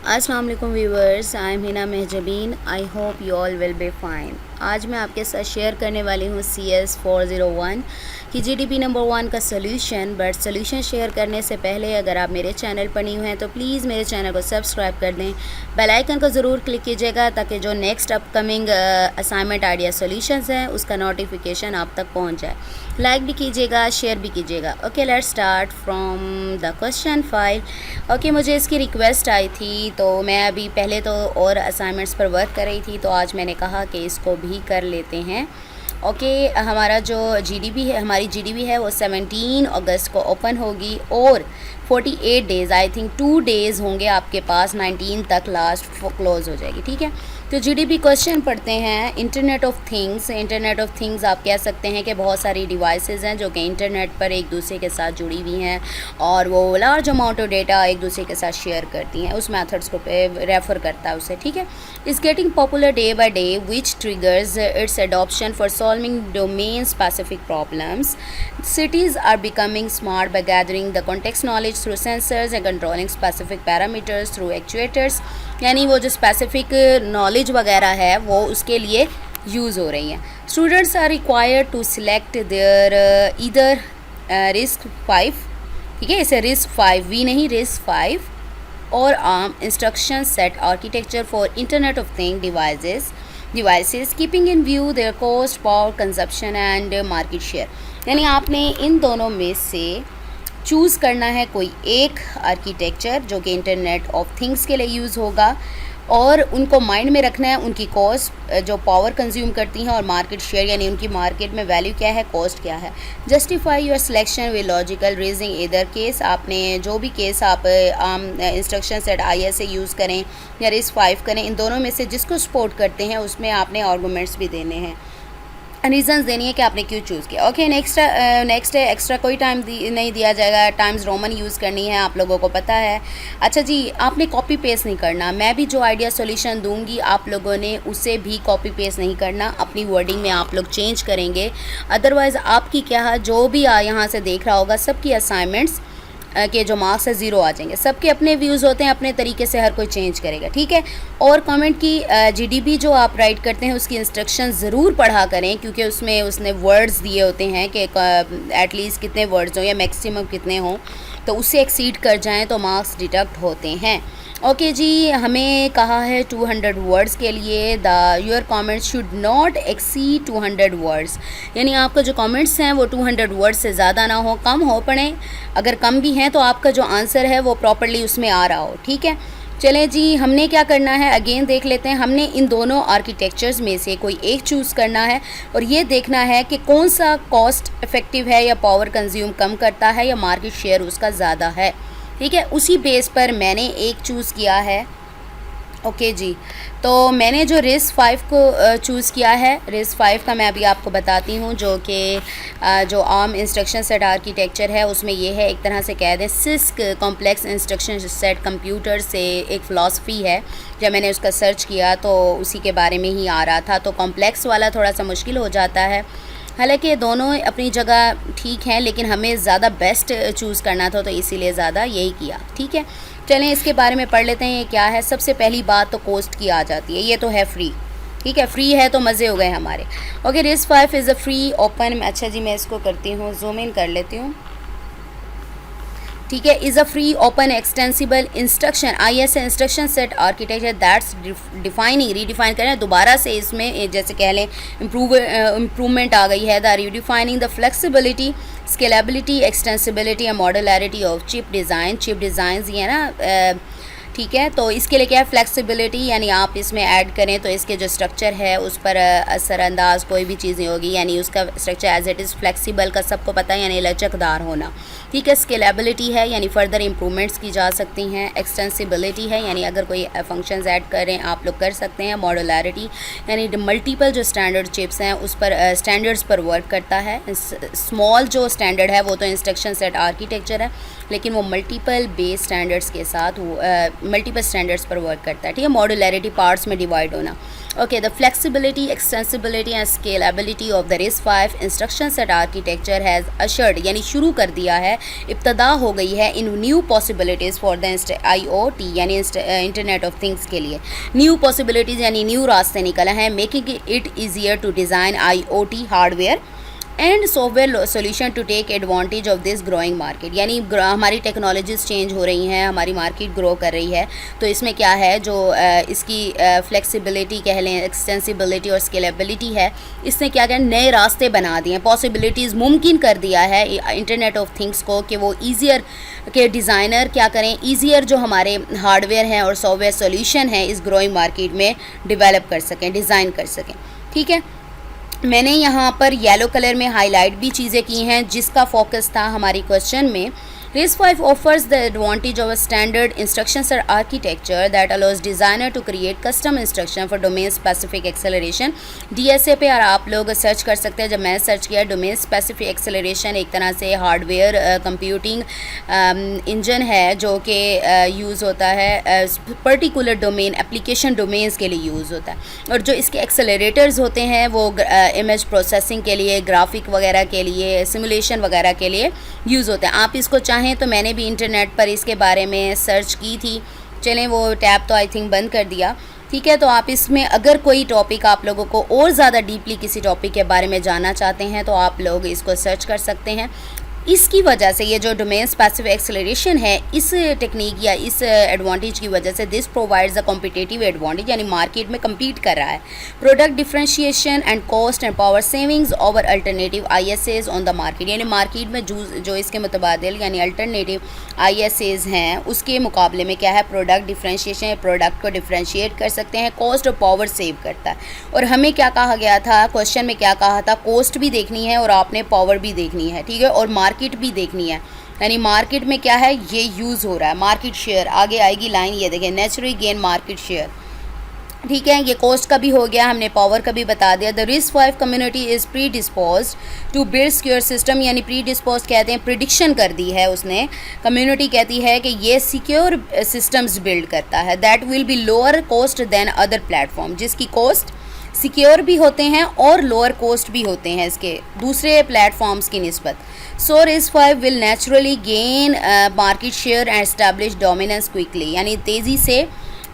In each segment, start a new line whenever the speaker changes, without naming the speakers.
अस्सलाम वालेकुम viewers, I am Hina Mahjabeen. I hope you all will be fine. आज मैं आपके साथ शेयर करने वाली हूँ CS401 की GDP नंबर 1 का सोल्यूशन। बट सोल्यूशन शेयर करने से पहले अगर आप मेरे चैनल पर न्यू हैं तो प्लीज़ मेरे चैनल को सब्सक्राइब कर दें, बेल आइकन को ज़रूर क्लिक कीजिएगा ताकि जो next upcoming assignment idea solutions हैं उसका नोटिफिकेशन आप तक पहुँच जाए। लाइक भी कीजिएगा, शेयर भी कीजिएगा। Okay, let's start from the question file. Okay, मुझे इसकी रिक्वेस्ट आई थी तो मैं अभी पहले तो और असाइनमेंट्स पर वर्क कर रही थी, तो आज मैंने कहा कि इसको भी कर लेते हैं। ओके, हमारा जो GDP है, हमारी GDP है वो 17 अगस्त को ओपन होगी और 48 डेज़, आई थिंक 2 डेज़ होंगे आपके पास, 19 तक लास्ट क्लोज़ हो जाएगी। ठीक है, तो GDP क्वेश्चन पढ़ते हैं। Internet of things. Internet of things आप कह सकते हैं कि बहुत सारी डिवाइसेस हैं जो कि इंटरनेट पर एक दूसरे के साथ जुड़ी हुई हैं और वो लार्ज अमाउंट ऑफ डेटा एक दूसरे के साथ शेयर करती हैं। उस मेथड्स को रेफ़र करता है उसे। ठीक है, is getting popular day by day which triggers it's adoption for solving domain specific problems. Cities are becoming smart by gathering the context knowledge through sensors and controlling specific parameters through actuators। यानी वो जो specific knowledge वगैरह है वो उसके लिए use हो रही हैं। Students are required to select their either RISC 5। ठीक है, इसे रिस्क 5 नहीं, रिस्क 5 और arm instruction set architecture for internet of thing devices keeping in view there cost, power consumption and market share. यानी आपने इन दोनों में से चूज़ करना है कोई एक आर्किटेक्चर जो कि इंटरनेट ऑफ थिंग्स के लिए यूज़ होगा और उनको माइंड में रखना है उनकी कॉस्ट जो पावर कंज्यूम करती हैं और मार्केट शेयर यानी उनकी मार्केट में वैल्यू क्या है, कॉस्ट क्या है। Justify your selection with logical reasoning इधर केस। आपने जो भी केस आप इंस्ट्रक्शन सेट IS से यूज़ करें या रिस्क 5 करें, इन दोनों में से जिसको सपोर्ट करते हैं उसमें आपने आर्गूमेंट्स भी देने हैं, रीजंस देनी है कि आपने क्यों चूज़ किया। ओके, नेक्स्ट है एक्स्ट्रा कोई टाइम नहीं दिया जाएगा। टाइम्स रोमन यूज़ करनी है, आप लोगों को पता है। अच्छा जी, आपने कॉपी पेस्ट नहीं करना। मैं भी जो आइडिया सॉल्यूशन दूंगी आप लोगों ने उसे भी कॉपी पेस्ट नहीं करना, अपनी वर्डिंग में आप लोग चेंज करेंगे। अदरवाइज़ आपकी क्या जो भी यहाँ से देख रहा होगा सबकी असाइनमेंट्स के जो मार्क्स है 0 आ जाएंगे। सबके अपने व्यूज़ होते हैं, अपने तरीके से हर कोई चेंज करेगा। ठीक है, और कमेंट की GDP जो आप राइट करते हैं उसकी इंस्ट्रक्शन ज़रूर पढ़ा करें क्योंकि उसमें उसने वर्ड्स दिए होते हैं कि एटलीस्ट कितने वर्ड्स हों या मैक्सिमम कितने हों, तो उससे एक्सीड कर जाएं तो मार्क्स डिडक्ट होते हैं। ओके जी, हमें कहा है 200 वर्ड्स के लिए your comments should not exceed 200 words. यानी आपका जो कमेंट्स हैं वो 200 वर्ड्स से ज़्यादा ना हो, कम हो पड़े। अगर कम भी हैं तो आपका जो आंसर है वो प्रॉपर्ली उसमें आ रहा हो। ठीक है, चलें जी, हमने क्या करना है अगेन देख लेते हैं। हमने इन दोनों आर्किटेक्चर्स में से कोई एक चूज़ करना है और ये देखना है कि कौन सा कॉस्ट इफ़ेक्टिव है या पावर कंज्यूम कम करता है या मार्केट शेयर उसका ज़्यादा है। ठीक है, उसी बेस पर मैंने एक चूज़ किया है। ओके जी, तो मैंने जो रिस्क 5 को चूज़ किया है, रिस्क 5 का मैं अभी आपको बताती हूँ जो कि जो आर्म इंस्ट्रक्शन सेट आर्किटेक्चर है उसमें ये है, एक तरह से कह दें six complex instruction set computer से एक फ़िलासफ़ी है। जब मैंने उसका सर्च किया तो उसी के बारे में ही आ रहा था, तो कॉम्प्लेक्स वाला थोड़ा सा मुश्किल हो जाता है। हालांकि दोनों अपनी जगह ठीक हैं लेकिन हमें ज़्यादा बेस्ट चूज़ करना था तो इसीलिए ज़्यादा यही किया। ठीक है, चलें इसके बारे में पढ़ लेते हैं ये क्या है। सबसे पहली बात तो कॉस्ट की आ जाती है, ये तो है फ्री। ठीक है, फ्री है तो मज़े हो गए हमारे। Okay, risk 5 is a free open. अच्छा जी, मैं इसको करती हूँ, जूम इन कर लेती हूँ। ठीक है, is a free open extensible instruction IS instruction set architecture that's defining redefine करें दोबारा से, इसमें जैसे कह लें इम्प्रूवमेंट आ गई है। The redefining the flexibility, scalability, extensibility and modularity of chip design. Chip design ये है ना, ठीक है, तो इसके लिए क्या है फ्लेक्सिबिलिटी, यानी आप इसमें ऐड करें तो इसके जो स्ट्रक्चर है उस पर असरअंदाज कोई भी चीज़ नहीं होगी, यानी उसका structure as it is flexible का सबको पता है, यानी लचकदार होना। ठीक है, स्केलेबिलिटी है यानी फर्दर इंप्रूवमेंट्स की जा सकती हैं। एक्सटेंसिबिलिटी है यानी अगर कोई फंक्शंस ऐड करें आप लोग कर सकते हैं। मॉडुलैरिटी यानी मल्टीपल जो स्टैंडर्ड चिप्स हैं उस पर स्टैंडर्ड्स पर वर्क करता है। स्मॉल जो स्टैंडर्ड है वो तो इंस्ट्रक्शन सेट आर्किटेक्चर है लेकिन वो मल्टीपल बेस स्टैंडर्ड्स के साथ मल्टीपल स्टैंडर्ड्स पर वर्क करता है, ठीक है। मॉड्यूलरिटी, पार्ट्स में डिवाइड होना। Okay, the flexibility, extensibility and scalability of the RISC-V instruction set architecture has ushered, यानी शुरू कर दिया है, इब्तदा हो गई है in new possibilities for the IoT यानी इंटरनेट ऑफ थिंग्स के लिए। न्यू पॉसिबिलिटीज़ यानी न्यू रास्ते निकले हैं, making it easier to design IoT hardware and software solution to take advantage of this growing market. यानी हमारी टेक्नोलॉजीज़ चेंज हो रही हैं, हमारी मार्केट ग्रो कर रही है, तो इसमें क्या है जो इसकी फ्लेक्सिबिलिटी कह लें, एक्सटेंसिबिलिटी और स्केलेबिलिटी है, इसने क्या करें नए रास्ते बना दिए हैं, पॉसिबिलिटीज़ मुमकिन कर दिया है इंटरनेट ऑफ थिंग्स को कि वो ईजियर के डिज़ाइनर क्या करें, ईजियर जो हमारे हार्डवेयर हैं और सॉफ्टवेयर सोल्यूशन हैं इस ग्रोइंग मार्केट में डिवेलप कर सकें, डिज़ाइन कर सकें, ठीक है। मैंने यहाँ पर येलो कलर में हाईलाइट भी चीज़ें की हैं जिसका फोकस था हमारी क्वेश्चन में। RISC-V offers the advantage of a standard instruction set architecture that allows designer to create custom instruction for domain specific acceleration। DSA पे आप लोग सर्च कर सकते हैं, जब मैंने सर्च किया डोमेन स्पेसिफिक एक्सेलरेशन एक तरह से हार्डवेयर कंप्यूटिंग इंजन है जो कि यूज़ होता है पर्टिकुलर डोमेन एप्लीकेशन डोमेन्स के लिए यूज़ होता है, और जो इसके एक्सेलरेटर्स होते हैं वो इमेज प्रोसेसिंग के लिए, ग्राफिक वगैरह के लिए, सिमुलेशन वगैरह के लिए यूज़ होते हैं। आप इसको चाहें तो मैंने भी इंटरनेट पर इसके बारे में सर्च की थी, चलें वो टैब तो आई थिंक बंद कर दिया, ठीक है। तो आप इसमें अगर कोई टॉपिक आप लोगों को और ज़्यादा डीपली किसी टॉपिक के बारे में जानना चाहते हैं तो आप लोग इसको सर्च कर सकते हैं। इसकी वजह से ये जो डोमेन स्पेसिफिक एक्सेलरेशन है, इस टेक्निक या इस एडवांटेज की वजह से this provides a competitive advantage, यानी मार्केट में कम्पीट कर रहा है। Product differentiation and cost and power savings over alternative ISAs on the market, यानी मार्केट में जो इसके मुतबादिल यानी अल्टरनेटिव ISAs हैं उसके मुकाबले में क्या है, प्रोडक्ट डिफरेंशिएशन, प्रोडक्ट को डिफरेंशिएट कर सकते हैं, कॉस्ट और पावर सेव करता है। और हमें क्या कहा गया था क्वेश्चन में, क्या कहा था, कॉस्ट भी देखनी है और आपने पावर भी देखनी है, ठीक है, और मार्केट भी देखनी है, यानी मार्केट में क्या है ये यूज़ हो रहा है। मार्केट शेयर आगे आएगी लाइन, ये देखें, नेचुरली गेन मार्केट शेयर, ठीक है। ये कॉस्ट का भी हो गया, हमने पावर का भी बता दिया। The RISC-V community is predispose to build secure system, यानी प्री डिस्पोज कहते हैं, प्रिडिक्शन कर दी है उसने, कम्युनिटी कहती है कि ये सिक्योर सिस्टम्स बिल्ड करता है that will be lower cost than other platform, जिसकी कॉस्ट सिक्योर भी होते हैं और लोअर कॉस्ट भी होते हैं इसके दूसरे प्लेटफॉर्म्स की निस्बत। सो RISC-V will naturally gain market share and establish dominance quickly, यानी तेज़ी से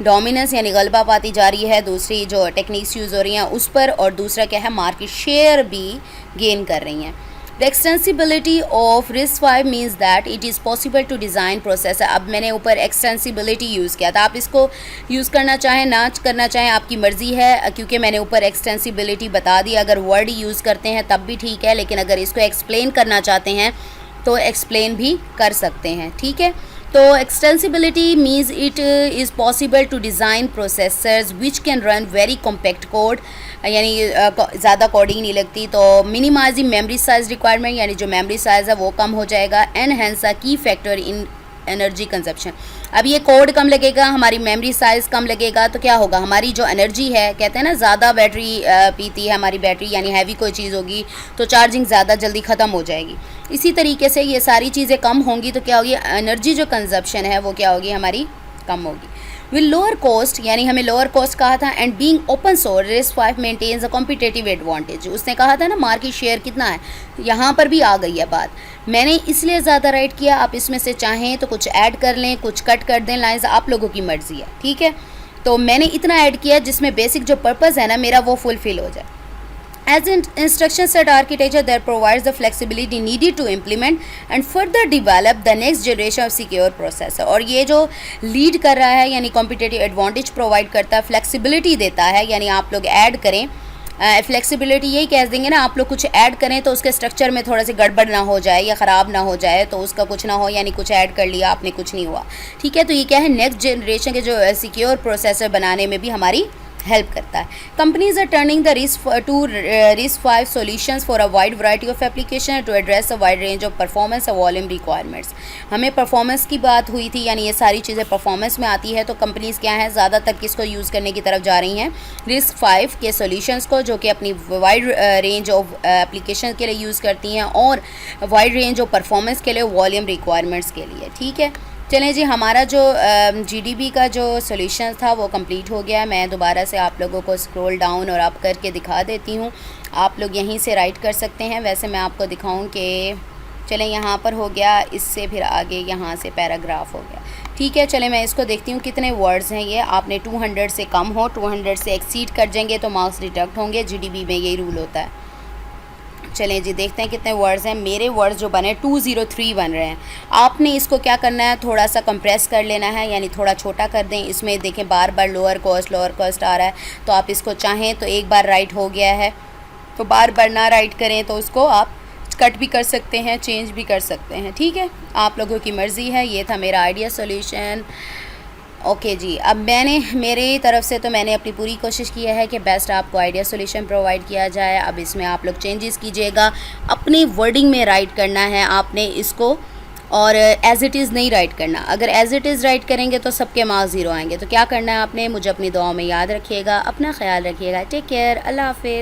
डोमिनेंस यानी गलबा पाती जा रही है दूसरी जो टेक्निक्स यूज़ हो रही हैं उस पर, और दूसरा क्या है, मार्केट शेयर भी गेन कर रही हैं। The extensibility of RISC-V means that it is possible to design processor. अब मैंने ऊपर एक्सटेंसिबिलिटी यूज़ किया था, आप इसको यूज़ करना चाहें ना करना चाहें आपकी मर्ज़ी है, क्योंकि मैंने ऊपर एक्सटेंसिबिलिटी बता दी। अगर वर्ड यूज़ करते हैं तब भी ठीक है, लेकिन अगर इसको एक्सप्लेन करना चाहते हैं तो एक्सप्लेन भी कर सकते हैं, ठीक है। तो extensibility means it is possible to design processors which can run very compact code, यानी ज़्यादा कोडिंग नहीं लगती, तो मिनिमाइजिंग मेमोरी साइज़ रिक्वायरमेंट, यानी जो मेमोरी साइज़ है वो कम हो जाएगा, एंड हेंस अ की फैक्टर इन एनर्जी कंजप्शन। अब ये कोड कम लगेगा, हमारी मेमोरी साइज़ कम लगेगा, तो क्या होगा, हमारी जो एनर्जी है, कहते हैं ना ज़्यादा बैटरी पीती है हमारी बैटरी, यानी हैवी कोई चीज़ होगी तो चार्जिंग ज़्यादा जल्दी ख़त्म हो जाएगी। इसी तरीके से ये सारी चीज़ें कम होंगी तो क्या होगी, एनर्जी जो कंजप्शन है वो क्या होगी, हमारी कम होगी। विल लोअर कॉस्ट, यानी हमें लोअर कॉस्ट कहा था, and being open source RISC-V maintains a competitive advantage. उसने कहा था ना मार्केट शेयर कितना है, यहाँ पर भी आ गई है बात। मैंने इसलिए ज़्यादा राइट किया, आप इसमें से चाहें तो कुछ ऐड कर लें, कुछ कट कर दें, लाइन्स आप लोगों की मर्ज़ी है, ठीक है। तो मैंने इतना ऐड किया जिसमें बेसिक जो पर्पज़ है ना मेरा वो फुलफिल हो जाए। As an instruction set architecture that provides the flexibility needed to implement and further develop the next generation of secure processor। और ये जो लीड कर रहा है यानी कॉम्पिटिटिव एडवांटेज प्रोवाइड करता है, फ्लेक्सिबिलिटी देता है, यानी आप लोग ऐड करें, फ्लेक्सिबिलिटी यही कह देंगे ना, आप लोग कुछ ऐड करें तो उसके स्ट्रक्चर में थोड़ा सी गड़बड़ ना हो जाए या ख़राब ना हो जाए, तो उसका कुछ ना हो, यानी कुछ ऐड कर लिया आपने कुछ नहीं हुआ, ठीक है। तो ये क्या है, नेक्स्ट जनरेशन के जो सिक्योर प्रोसेसर बनाने में भी हमारी हेल्प करता है। Companies are turning the RISC-V solutions for a wide variety of application to address a wide range of performance और वॉल्यूम रिक्वायरमेंट्स। हमें परफॉर्मेंस की बात हुई थी, यानी ये सारी चीज़ें परफॉर्मेंस में आती है, तो कंपनीज़ क्या हैं ज़्यादातर किसको यूज़ करने की तरफ जा रही हैं, RISC-V के सॉल्यूशंस को, जो कि अपनी वाइड रेंज ऑफ एप्लीकेशन के लिए यूज़ करती हैं और वाइड रेंज ऑफ परफॉर्मेंस के लिए, वॉल्यूम रिक्वायरमेंट्स के लिए, ठीक है। चलें जी, हमारा जो जीडीपी का जो सॉल्यूशन था वो कंप्लीट हो गया। मैं दोबारा से आप लोगों को स्क्रॉल डाउन और अप करके दिखा देती हूँ, आप लोग यहीं से राइट कर सकते हैं। वैसे मैं आपको दिखाऊं कि चलें यहाँ पर हो गया, इससे फिर आगे यहाँ से पैराग्राफ हो गया। ठीक है, चलें मैं इसको देखती हूँ कितने वर्ड्स हैं ये। आपने 200 से कम हो, 200 से एक्सीड कर जाएंगे तो मार्क्स डिडक्ट होंगे। जीडीपी में यही रूल होता है। चलें जी, देखते हैं कितने वर्ड्स हैं। मेरे वर्ड्स जो बने 203 बन रहे हैं। आपने इसको क्या करना है, थोड़ा सा कंप्रेस कर लेना है, यानी थोड़ा छोटा कर दें। इसमें देखें बार बार लोअर कॉस्ट आ रहा है, तो आप इसको चाहें तो एक बार राइट हो गया है तो बार बार ना राइट करें, तो उसको आप कट भी कर सकते हैं, चेंज भी कर सकते हैं। ठीक है, आप लोगों की मर्ज़ी है। ये था मेरा आइडिया सॉल्यूशन। ओके जी, अब मेरी तरफ से तो मैंने अपनी पूरी कोशिश की है कि बेस्ट आपको आइडिया सॉल्यूशन प्रोवाइड किया जाए। अब इसमें आप लोग चेंजेस कीजिएगा, अपनी वर्डिंग में राइट करना है आपने इसको, और एज़ इट इज़ नहीं राइट करना। अगर एज़ इट इज़ राइट करेंगे तो सबके मार्क्स 0 आएंगे। तो क्या करना है आपने, मुझे अपनी दुआओं में याद रखिएगा। अपना ख्याल रखिएगा। टेक केयर, अल्लाह हाफ़िज़।